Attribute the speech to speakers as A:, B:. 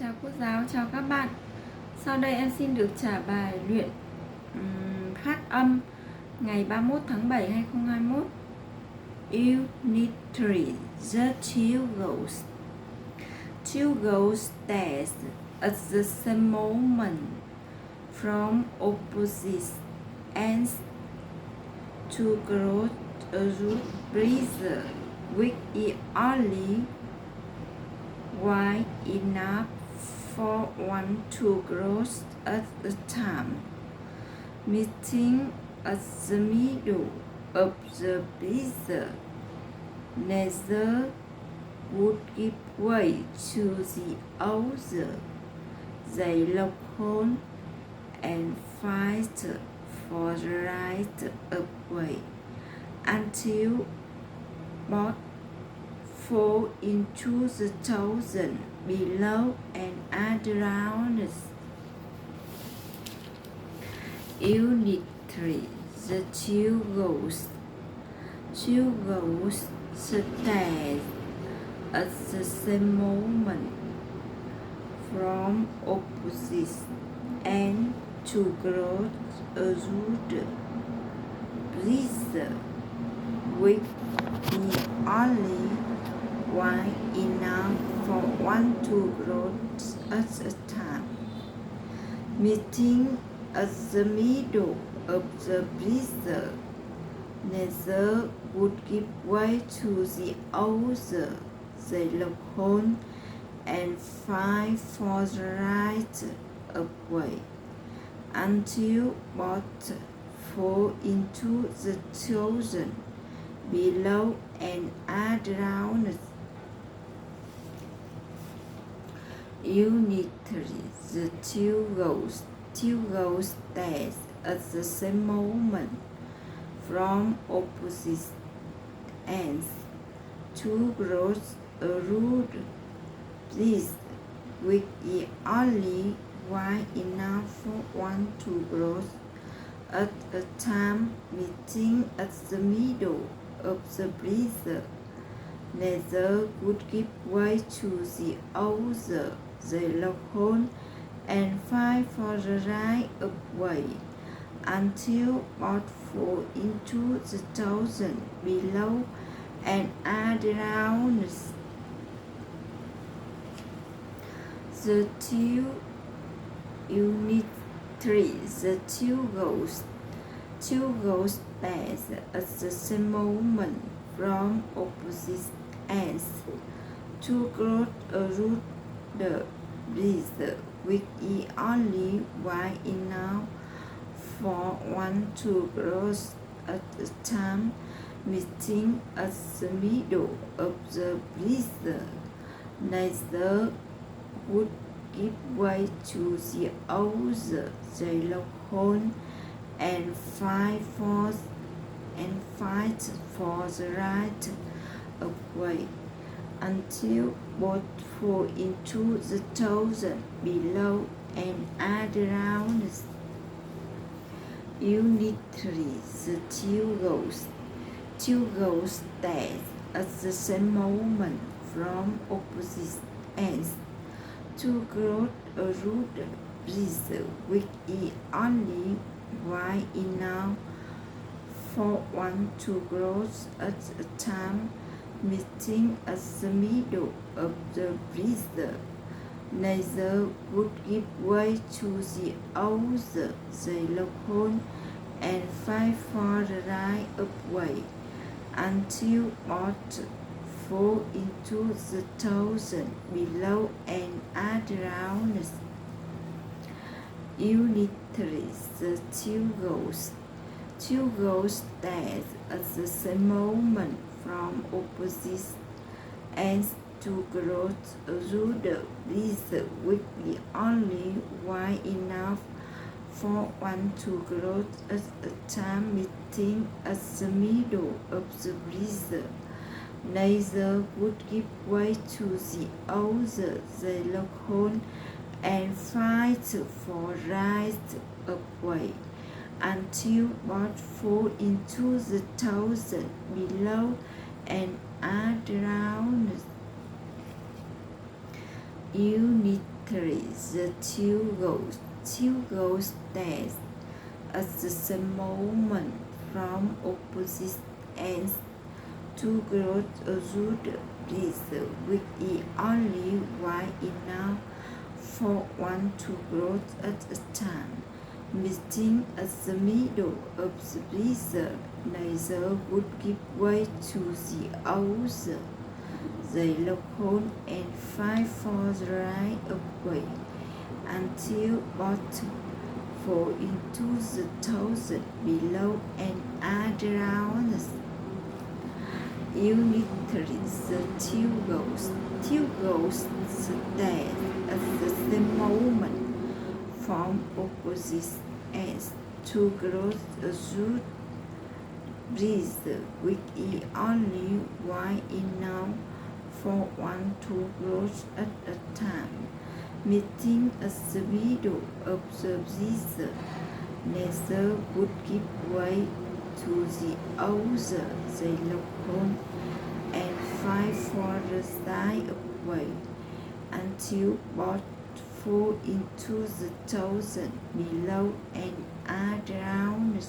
A: Chào cô giáo, chào các bạn. Sau đây em xin được trả bài luyện phát âm ngày 31 tháng 7 2021. Unit 3. The two ghosts. Two ghosts danced at the same moment from opposite ends. Two girls breathed with only wide enough for one to grow at a time, meeting at the middle of the blizzard. Neither would give way to the other. They locked on and fight for the right of way until both fall into the thousand below and around. Unit 3. The two ghosts. Two ghosts stand at the same moment from opposite ends to grow around blizzard with the only wide enough for one to grow at a time, meeting at the middle of the blizzard. Neither would give way to the other. They locked on and fight for the right of way until both fall into the thousand below and around. Unit 3. The two ghosts. Two ghosts danced at the same moment from opposite ends. Two girls around this with only wide enough for one to grow at a time, meeting at the middle of the blizzard. Neither would give way to the other. They locked on and fight for the right of way until both fall into the thousand below and around. The two. Unit 3. The two ghosts. Two ghosts danced at the same moment from opposite ends. Two girls around the blizzard with only wide enough for one to grow at a time, meeting at the middle of the blizzard. Neither would give way to the other. They locked on and fight for the right of way until both fall into the thousand below and around. Unit 3. The two ghosts. Two ghosts danced at the same moment from opposite ends. Two girls around the blizzard with only wide enough for one to grow at a time, meeting at the middle of the blizzard. Neither would give way to the other. They locked on and fight for the right of way until both fall into the thousand below and around. Unit 3. The two ghosts. Two ghosts danced at the same moment from opposite ends. Two girls around the blizzard with only wide enough for one to grow at a time, meeting at the middle of the blizzard. Neither would give way to the other. They locked on and fight for right of way until both fall into the thousand below and around. Unit Immediately the two ghosts danced at the same moment from opposite ends. Two ghosts used this with only wide enough for one to grow at a time. Meeting at the middle of the blizzard, neither would give way to the other. They locked on and fight for the right of way until both fall into the thousand below and are drowned. Unitary, the two ghosts stand at the same moment from opposite ends. Two ghosts should breathe with only wide enough for one to grow at a time. Meeting at the middle of the blizzard, neither would give way to the other. They locked on and fight for the side of way until both fall into the thousand below and are drowned.